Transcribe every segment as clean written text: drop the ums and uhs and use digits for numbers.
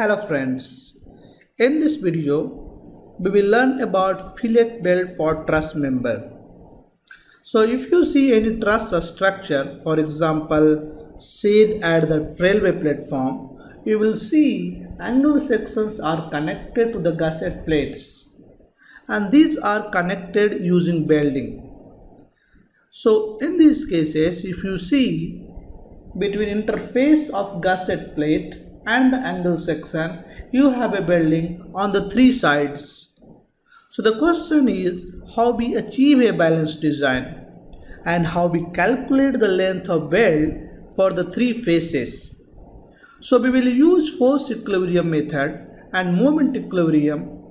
Hello friends, in this video we will learn about fillet weld for truss member. So if you see any truss structure, for example shed at the railway platform, you will see angle sections are connected to the gusset plates and these are connected using welding. So in these cases, if you see between interface of gusset plate and the angle section, you have a welding on the three sides. So the question is how we achieve a balanced design and how we calculate the length of weld for the three faces. So we will use force equilibrium method and moment equilibrium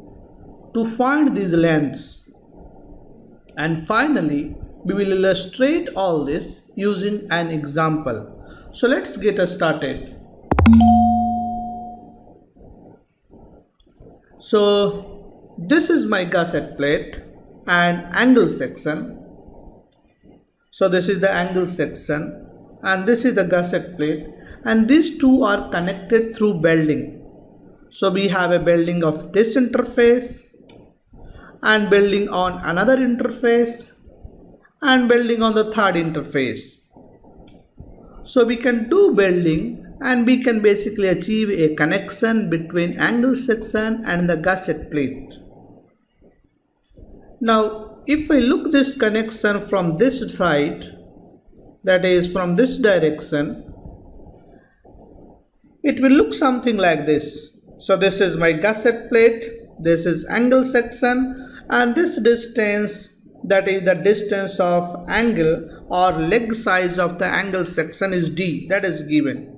to find these lengths. And finally, we will illustrate all this using an example. So let's get started. So this is my gusset plate and angle section. So this is the angle section and this is the gusset plate, and these two are connected through welding. So we have a welding of this interface and welding on another interface and welding on the third interface. So we can do welding and we can basically achieve a connection between angle section and the gusset plate. Now if I look this connection from this side, that is from this direction, it will look something like this. So this is my gusset plate, this is angle section, and this distance, that is the distance of angle or leg size of the angle section, is D, that is given.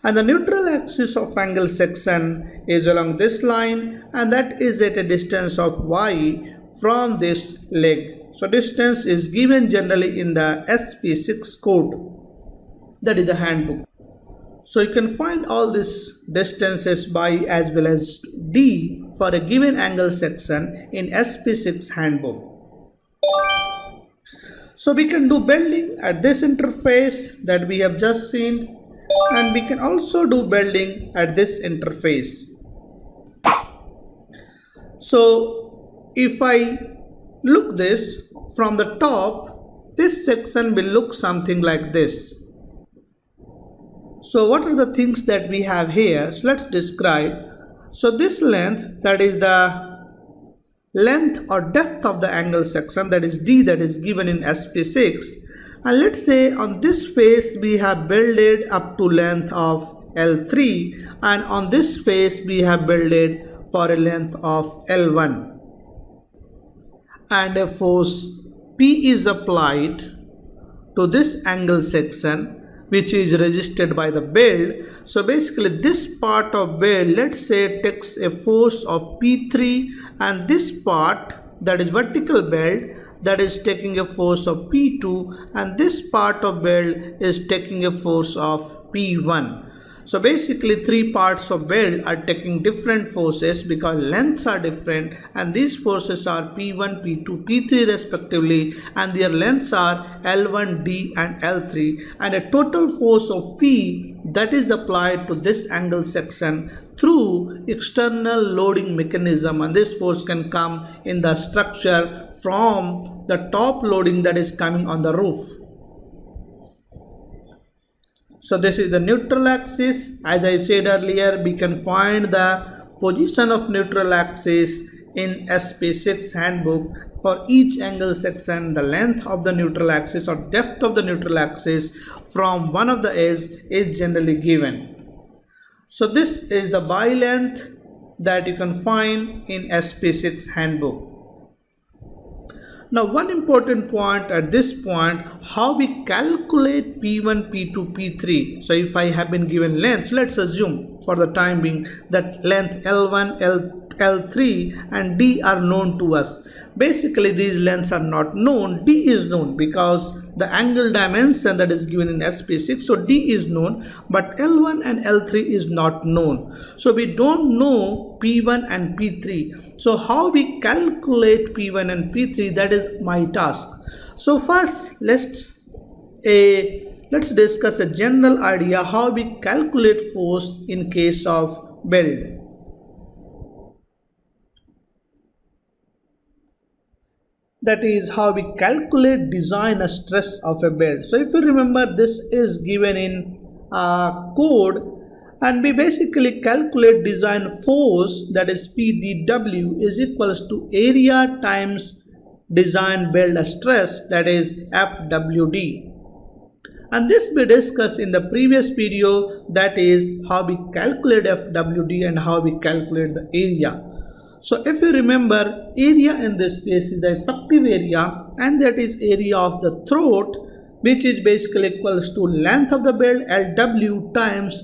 And the neutral axis of angle section is along this line, and that is at a distance of Y from this leg. So distance is given generally in the SP6 code, that is the handbook. So you can find all these distances by as well as D for a given angle section in SP6 handbook. So we can do welding at this interface that we have just seen, and we can also do welding at this interface. So if I look this from the top, this section will look something like this. So what are the things that we have here? So let's describe. So this length, that is the length or depth of the angle section, that is D, that is given in SP6, and let's say on this face we have welded up to length of L3, and on this face we have welded for a length of L1, and a force P is applied to this angle section which is resisted by the weld. So basically this part of weld, let's say, takes a force of P3, and this part, that is vertical weld, that is taking a force of P2, and this part of weld is taking a force of P1. So basically three parts of weld are taking different forces because lengths are different, and these forces are P1, P2, P3 respectively, and their lengths are L1, D and L3, and a total force of P that is applied to this angle section through external loading mechanism, and this force can come in the structure from the top loading that is coming on the roof. So this is the neutral axis. As I said earlier, we can find the position of neutral axis in SP6 handbook. For each angle section, the length of the neutral axis or depth of the neutral axis from one of the edges is generally given. So this is the Y length that you can find in SP6 handbook. Now one important point at this point, how we calculate P1, P2, P3. So if I have been given lengths, let's assume for the time being that length L1, L3 and D are known to us. Basically these lengths are not known. D is known because the angle dimension that is given in SP6, so D is known, but L1 and L3 is not known. So we don't know P1 and P3. So how we calculate P1 and P3, that is my task. So first let's discuss a general idea how we calculate force in case of belt. That is how we calculate design a stress of a belt. So if you remember, this is given in code, and we basically calculate design force, that is PDW is equals to area times design belt stress, that is FWD. And this we discussed in the previous video, that is how we calculate FWD and how we calculate the area. So if you remember, area in this case is the effective area, and that is area of the throat, which is basically equals to length of the belt LW times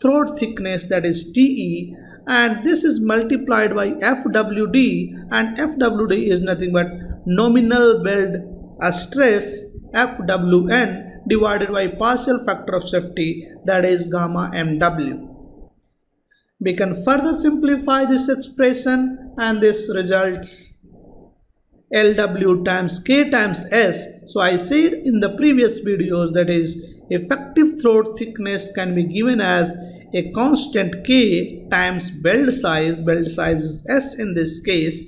throat thickness, that is TE, and this is multiplied by FWD, and FWD is nothing but nominal belt stress FWN divided by partial factor of safety, that is gamma MW. We can further simplify this expression, and this results LW times K times S. So I said in the previous videos, that is effective throat thickness can be given as a constant K times belt size is S in this case,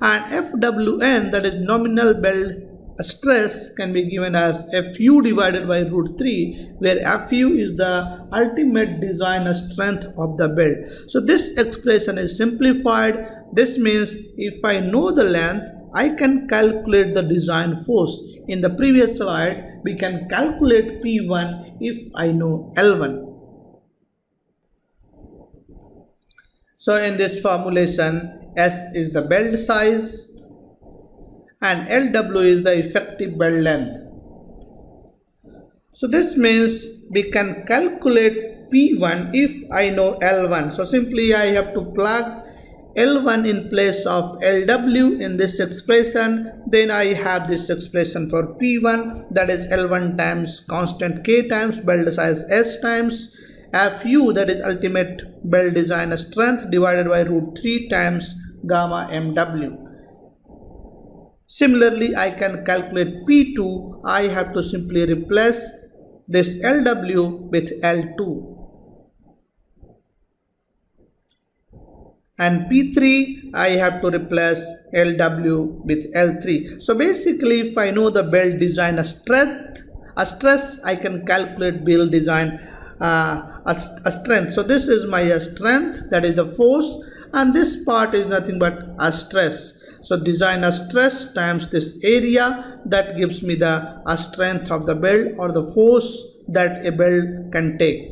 and FWN, that is nominal belt stress, can be given as Fu divided by root 3, where Fu is the ultimate design strength of the belt. So this expression is simplified. This means if I know the length, I can calculate the design force. In the previous slide, we can calculate P1 if I know L1. So in this formulation, S is the belt size and LW is the effective belt length. So this means we can calculate P1 if I know L1. So simply I have to plug L1 in place of LW in this expression. Then I have this expression for P1, that is L1 times constant K times belt size S times Fu, that is ultimate belt design strength, divided by root 3 times gamma MW. Similarly, I can calculate P2. I have to simply replace this LW with L2. And P3, I have to replace LW with L3. So basically, if I know the belt design stress, I can calculate belt design a strength. So this is my strength, that is the force, and this part is nothing but a stress. So design a stress times this area, that gives me the strength of the belt or the force that a belt can take.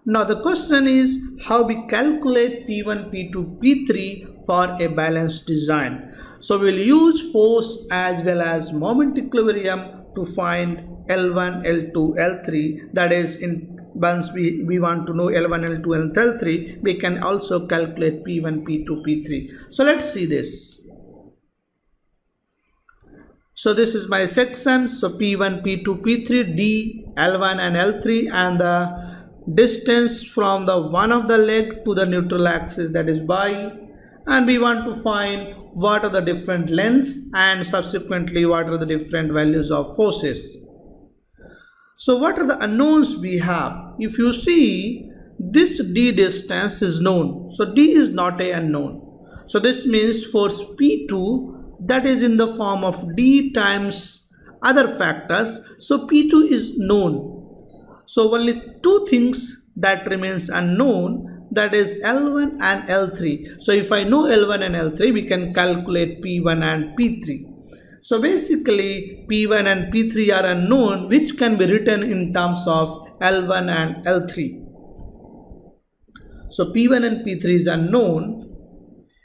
Now the question is how we calculate P1, P2, P3 for a balanced design. So we will use force as well as moment equilibrium to find L1, L2, L3. That is, in once we want to know L1, L2 and L3, we can also calculate P1, P2, P3. So let's see this. So this is my section. So P1, P2, P3, D, L1 and L3, and the distance from the one of the leg to the neutral axis, that is by, and we want to find what are the different lengths and subsequently what are the different values of forces. So what are the unknowns we have? If you see, this D distance is known, so D is not a unknown. So this means force P2, that is in the form of D times other factors, so P2 is known. So only two things that remains unknown, that is L1 and L3. So if I know L1 and L3, we can calculate P1 and P3. So basically P1 and P3 are unknown, which can be written in terms of L1 and L3. So P1 and P3 is unknown,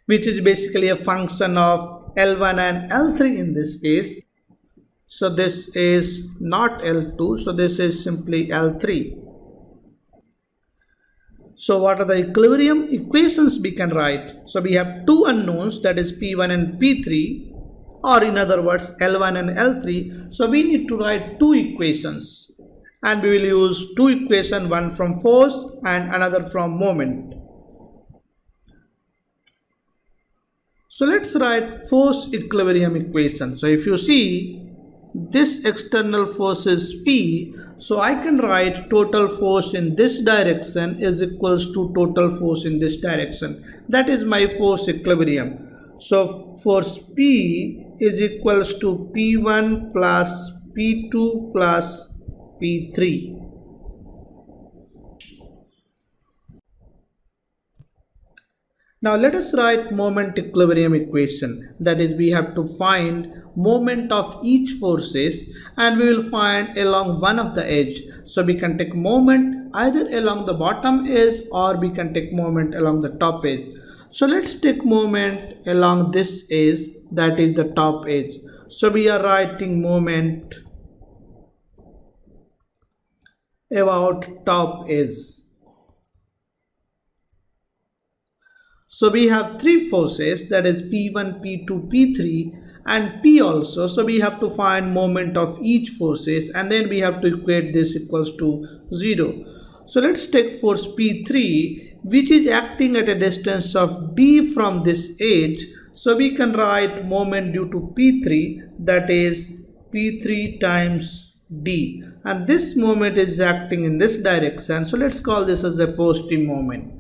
which is basically a function of L1 and L3 in this case. So this is not L2, so this is simply L3. So what are the equilibrium equations we can write? So we have two unknowns, that is P1 and P3, or in other words L1 and L3. So we need to write two equations, and we will use two equations, one from force and another from moment. So let's write force equilibrium equation. So if you see, this external force is P, so I can write total force in this direction is equals to total force in this direction. That is my force equilibrium. So force P is equals to P1 plus P2 plus P3. Now let us write moment equilibrium equation. That is, we have to find moment of each forces and we will find along one of the edge. So we can take moment either along the bottom edge or we can take moment along the top edge. So let's take moment along this edge, that is the top edge. So we are writing moment about top edge. So we have three forces, that is P1, P2, P3 and P also. So we have to find moment of each forces and then we have to equate this equals to 0. So let's take force P3 which is acting at a distance of D from this edge. So we can write moment due to P3, that is P3 times D, and this moment is acting in this direction. So let's call this as a positive moment.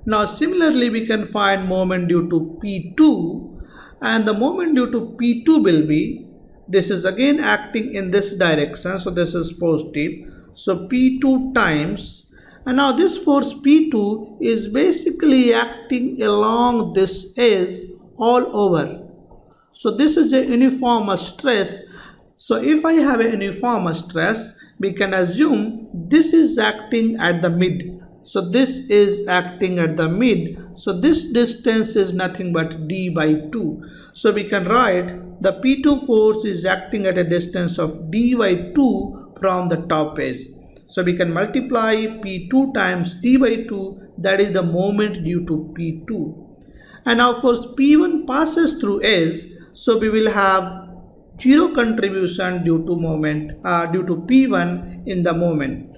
Now similarly we can find moment due to P2 and the moment due to P2 will be, this is again acting in this direction, so this is positive, so P2 times, and now this force P2 is basically acting along this edge all over. So this is a uniform stress. So if I have a uniform stress, we can assume this is acting at the mid. So this is acting at the mid. So this distance is nothing but D by 2. So we can write the P2 force is acting at a distance of D by 2 from the top edge. So we can multiply P2 times D by 2, that is the moment due to P2. And now force P1 passes through edge, so we will have 0 contribution due to P1 in the moment.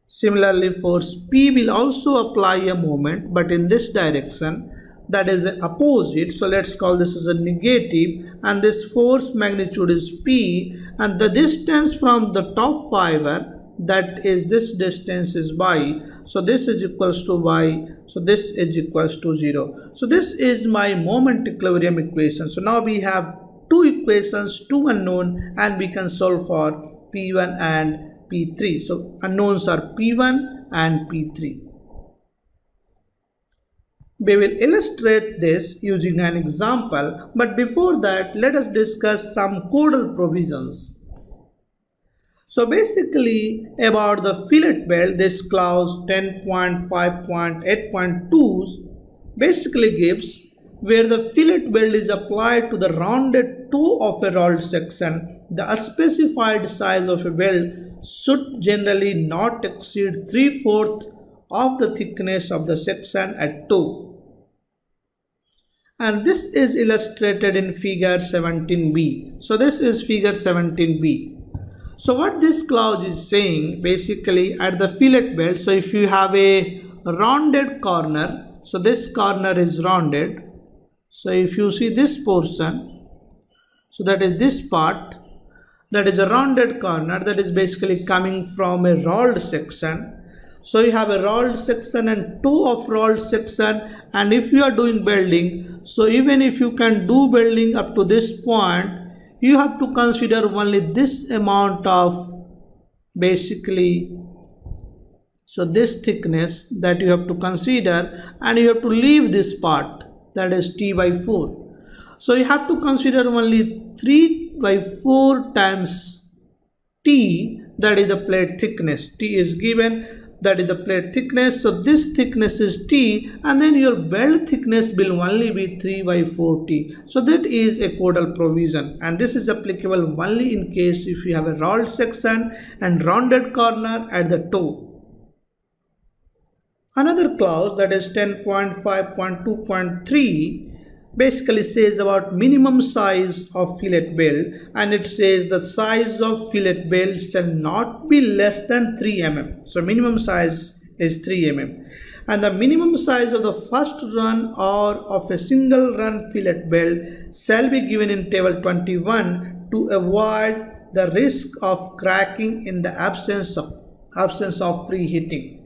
Similarly, force P will also apply a moment, but in this direction, that is opposite. So let's call this as a negative, and this force magnitude is P, and the distance from the top fiber, that is this distance is y. So this is equals to y. So this is equals to 0. So this is my moment equilibrium equation. So now we have two equations, two unknown, and we can solve for P1 and P3. So unknowns are P1 and P3. We will illustrate this using an example, but before that let us discuss some codal provisions. So basically about the fillet weld, this clause 10.5.8.2 basically gives where the fillet weld is applied to the rounded toe of a rolled section, the specified size of a weld should generally not exceed 3/4 of the thickness of the section at toe. And this is illustrated in figure 17b. So this is figure 17b. So what this clause is saying, basically at the fillet weld, so if you have a rounded corner, so this corner is rounded. So if you see this portion, so that is this part, that is a rounded corner, that is basically coming from a rolled section. So you have a rolled section and toe of rolled section, and if you are doing welding, so even if you can do welding up to this point, you have to consider only this amount of basically, so this thickness that you have to consider, and you have to leave this part, that is T by 4. So you have to consider only 3/4 times T, that is the plate thickness. T is given, that is the plate thickness. So this thickness is T, and then your weld thickness will only be 3/4 T. So that is a codal provision, and this is applicable only in case if you have a rolled section and rounded corner at the toe. Another clause, that is 10.5.2.3, basically says about minimum size of fillet weld, and it says the size of fillet weld shall not be less than 3 mm. So minimum size is 3 mm. and the minimum size of the first run or of a single run fillet weld shall be given in table 21 to avoid the risk of cracking in the absence of preheating.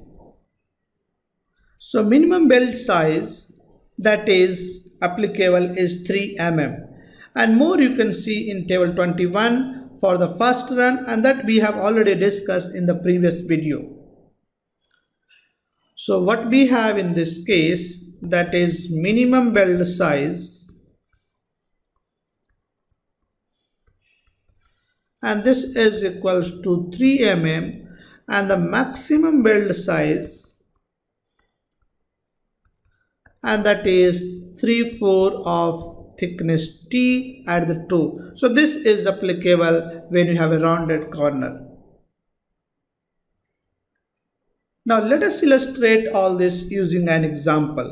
So minimum weld size that is applicable is 3 mm, and more you can see in table 21 for the first run, and that we have already discussed in the previous video. So what we have in this case, that is minimum weld size, and this is equals to 3 mm, and the maximum weld size, and that is 3/4 of thickness T at the toe. So this is applicable when you have a rounded corner. Now let us illustrate all this using an example.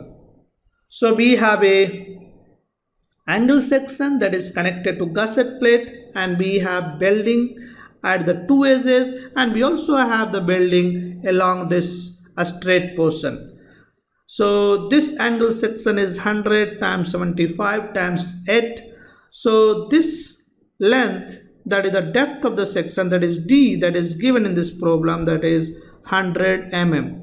So we have a angle section that is connected to gusset plate, and we have welding at the two edges, and we also have the welding along this straight portion. So this angle section is 100 times 75 times 8. So this length, that is the depth of the section, that is D, that is given in this problem, that is 100 mm.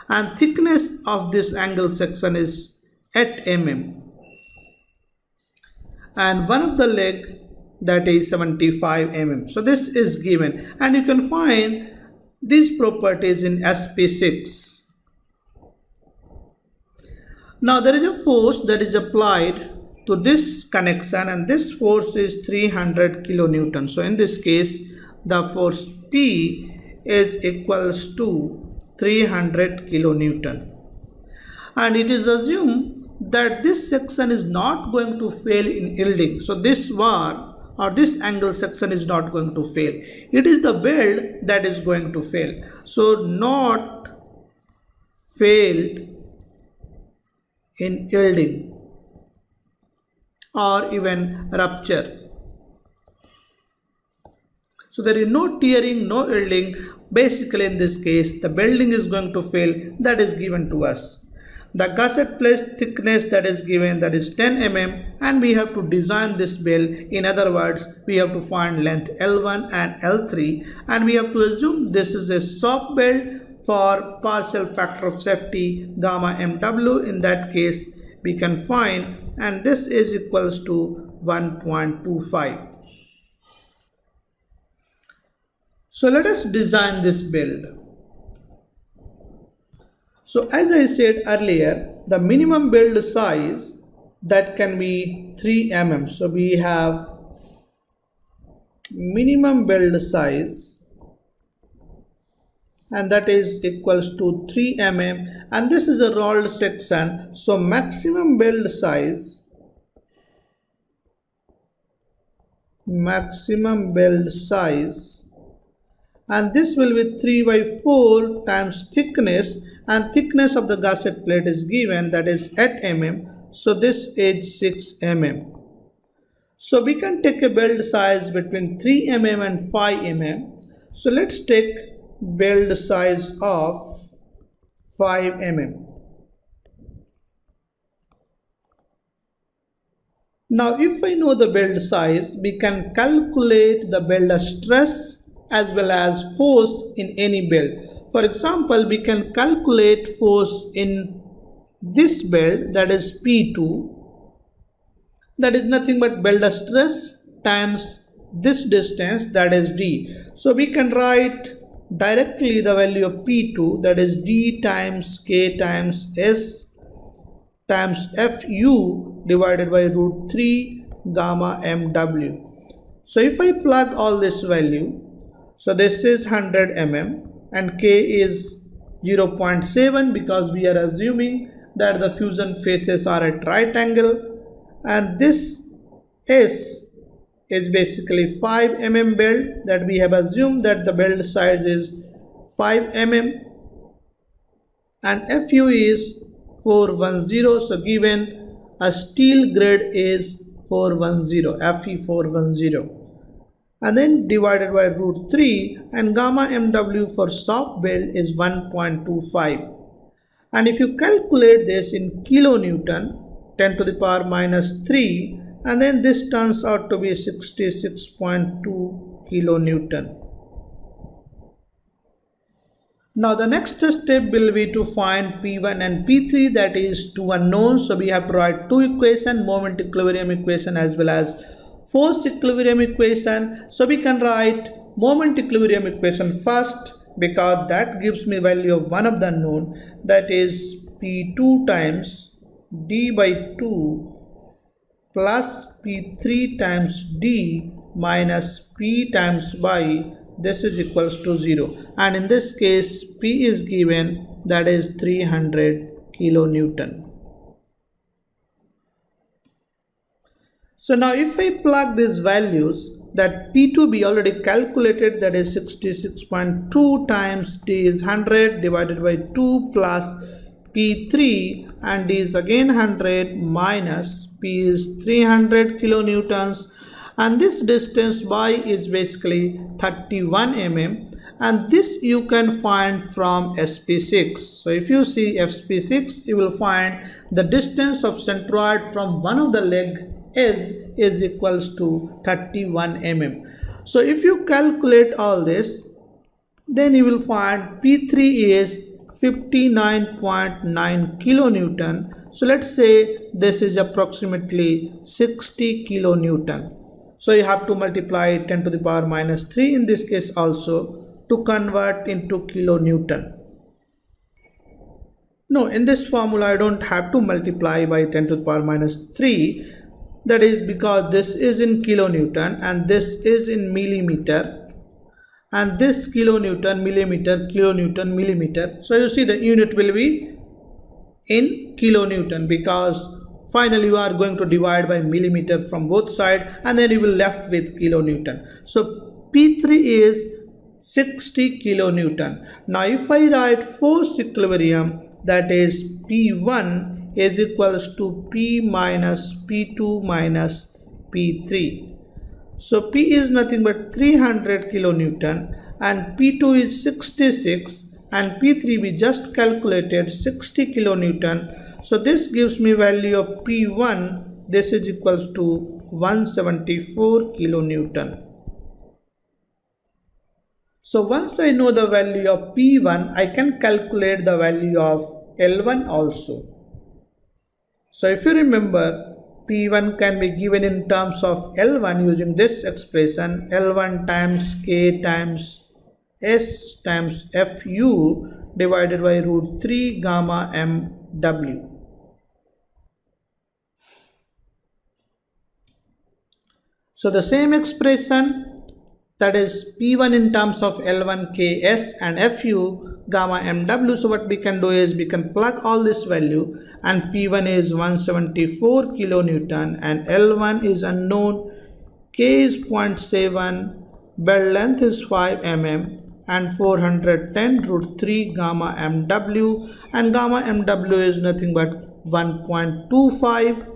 And thickness of this angle section is 8 mm. And one of the leg, that is 75 mm. So this is given, and you can find these properties in SP6. Now there is a force that is applied to this connection, and this force is 300 kilonewton. So in this case the force P is equals to 300 kilonewton, and it is assumed that this section is not going to fail in yielding. So this bar or this angle section is not going to fail. It is the weld that is going to fail. So not failed in yielding or even rupture. So there is no tearing, no yielding. Basically in this case the welding is going to fail, that is given to us. The gusset plate thickness that is given, that is 10 mm, and we have to design this weld. In other words, we have to find length L1 and L3, and we have to assume this is a shop weld for partial factor of safety gamma MW. In that case we can find, and this is equals to 1.25. So let us design this build. So as I said earlier, the minimum build size that can be 3 mm. So we have minimum build size, and that is equals to 3 mm, and this is a rolled section. So maximum build size, and this will be 3/4 times thickness, and thickness of the gusset plate is given, that is 8 mm. So this is 6 mm. So we can take a build size between 3 mm and 5 mm. So let's take build size of 5 mm. Now if I know the build size, we can calculate the build stress as well as force in any build. For example, we can calculate force in this build, that is P2, that is nothing but build stress times this distance, that is D. So we can write directly the value of P2, that is D times K times S times Fu divided by root 3 gamma MW. So if I plug all this value, so this is 100 mm and K is 0.7 because we are assuming that the fusion faces are at right angle, and this S is basically 5 mm build, that we have assumed that the build size is 5 mm, and Fu is 410. So given a steel grade is 410, Fe 410. and then divided by root 3, and gamma mw for soft build is 1.25. And if you calculate this in kilonewton, 10 to the power minus 3, and then this turns out to be 66.2 kilonewton. Now the next step will be to find P1 and P3, that is two unknowns. So we have to write two equations, moment equilibrium equation as well as force equilibrium equation. So we can write moment equilibrium equation first, because that gives me value of one of the unknown, that is P2 times d by 2 plus P3 times d minus P times y. This is equals to 0, and in this case P is given, that is 300 kilonewton. So now if I plug these values, that P2 be already calculated, that is 66.2 times D is 100 divided by 2 plus P3, and D is again 100 minus P is 300 kilonewtons, and this distance y is basically 31 mm, and this you can find from SP6. So if you see SP6, you will find the distance of centroid from one of the leg is equals to 31 mm. So if you calculate all this, then you will find P3 is 59.9 kilonewton. So let's say this is approximately 60 kilonewton. So you have to multiply 10 to the power minus 3 in this case also to convert into kilonewton. No, in this formula I don't have to multiply by 10 to the power minus 3. That is because this is in kilonewton and this is in millimeter, and this kilonewton, millimeter, kilonewton, millimeter. So you see the unit will be in kilonewton, because finally you are going to divide by millimeter from both sides, and then you will left with kilonewton. So P3 is 60 kilonewton. Now if I write force equilibrium, that is P1 is equals to P minus P2 minus P3. So P is nothing but 300 kilonewton and P2 is 66, and P3 we just calculated 60 kilonewton. So this gives me value of P1, this is equals to 174 kilonewton. So once I know the value of P1, I can calculate the value of L1 also. So if you remember, P1 can be given in terms of L1 using this expression, L1 times K times S times Fu divided by root 3 gamma mW. So the same expression, that is P1 in terms of L1 Ks and Fu gamma mW. So what we can do is we can plug all this value, and P1 is 174 kilonewton and L1 is unknown, K is 0.7, belt length is 5 mm and 410 root 3 gamma mW, and gamma mW is nothing but 1.25.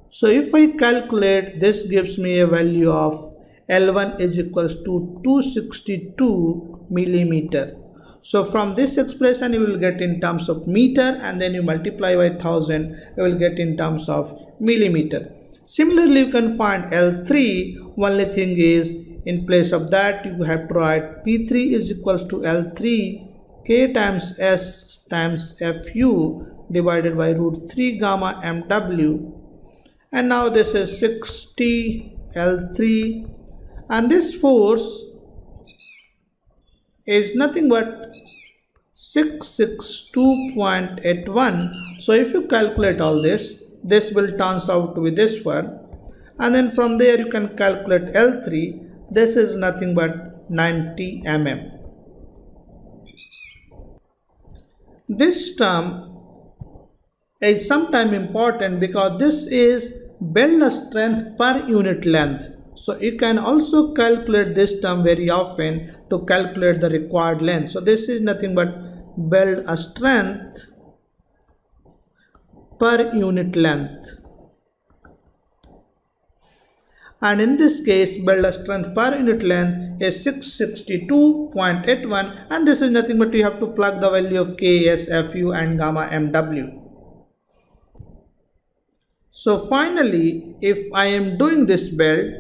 So if I calculate, this gives me a value of L1 is equals to 262 millimeter. So from this expression you will get in terms of meter, and then you multiply by 1000, you will get in terms of millimeter. Similarly, you can find L3. Only thing is, in place of that you have to write P3 is equals to L3 K times S times Fu divided by root 3 gamma mW, and now this is 60 L3, and this force is nothing but 662.81. So if you calculate all this, this will turns out to be this one, and then from there you can calculate L3. This is nothing but 90 mm. This term is sometimes important because this is belt strength per unit length. So you can also calculate this term very often to calculate the required length. So this is nothing but belt strength per unit length. and in this case build strength per unit length is 662.81, and this is nothing but you have to plug the value of K, S, Fu and gamma MW. So finally, if I am doing this build,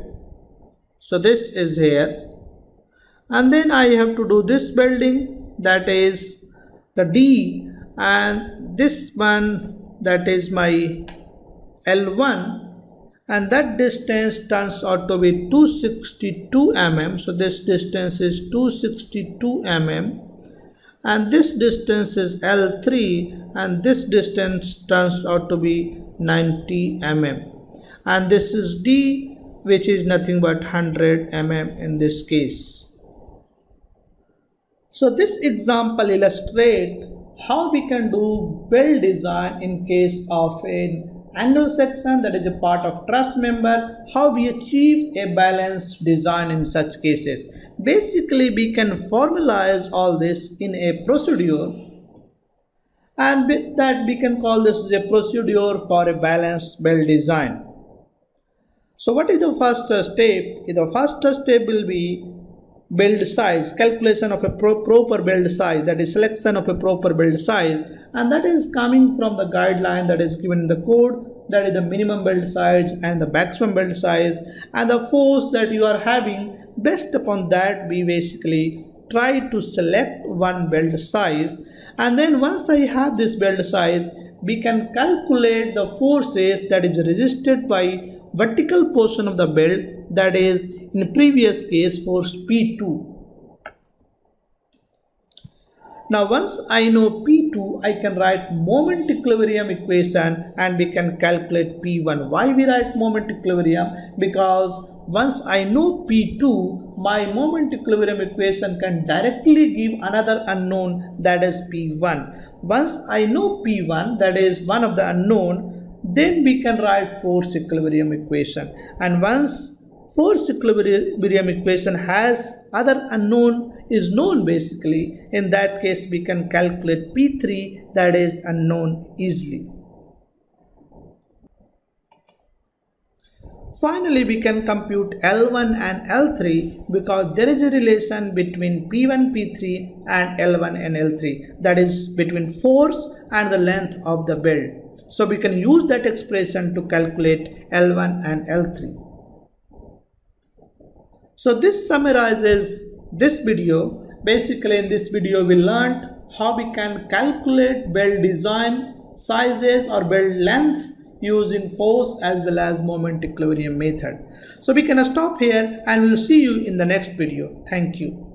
so this is here, and then I have to do this building, that is the D, and this one, that is my L1, and that distance turns out to be 262 mm. So this distance is 262 mm, and this distance is L3, and this distance turns out to be 90 mm, and this is D, which is nothing but 100 mm in this case. So this example illustrates how we can do build design in case of an angle section that is a part of truss member, how we achieve a balanced design in such cases. Basically, we can formalize all this in a procedure, and with that we can call this as a procedure for a balanced build design. So what is the first step? The first step will be build size, calculation of a proper build size, that is selection of a proper build size, and that is coming from the guideline that is given in the code, that is the minimum build size and the maximum build size and the force that you are having. Based upon that, we basically try to select one build size, and then once I have this build size, we can calculate the forces that is resisted by vertical portion of the build, that is in previous case force P2. Now once I know P2, I can write moment equilibrium equation and we can calculate P1. Why we write moment equilibrium? Because once I know P2, my moment equilibrium equation can directly give another unknown, that is P1. Once I know P1, that is one of the unknown, then we can write force equilibrium equation, and once force equilibrium equation has other unknown is known, basically in that case we can calculate P3, that is unknown, easily. Finally, we can compute L1 and L3 because there is a relation between P1, P3 and L1 and L3, that is between force and the length of the build. So we can use that expression to calculate L1 and L3. So this summarizes this video. Basically in this video we learned how we can calculate build design sizes or build lengths using force as well as moment equilibrium method. So we can stop here and we'll see you in the next video. Thank you.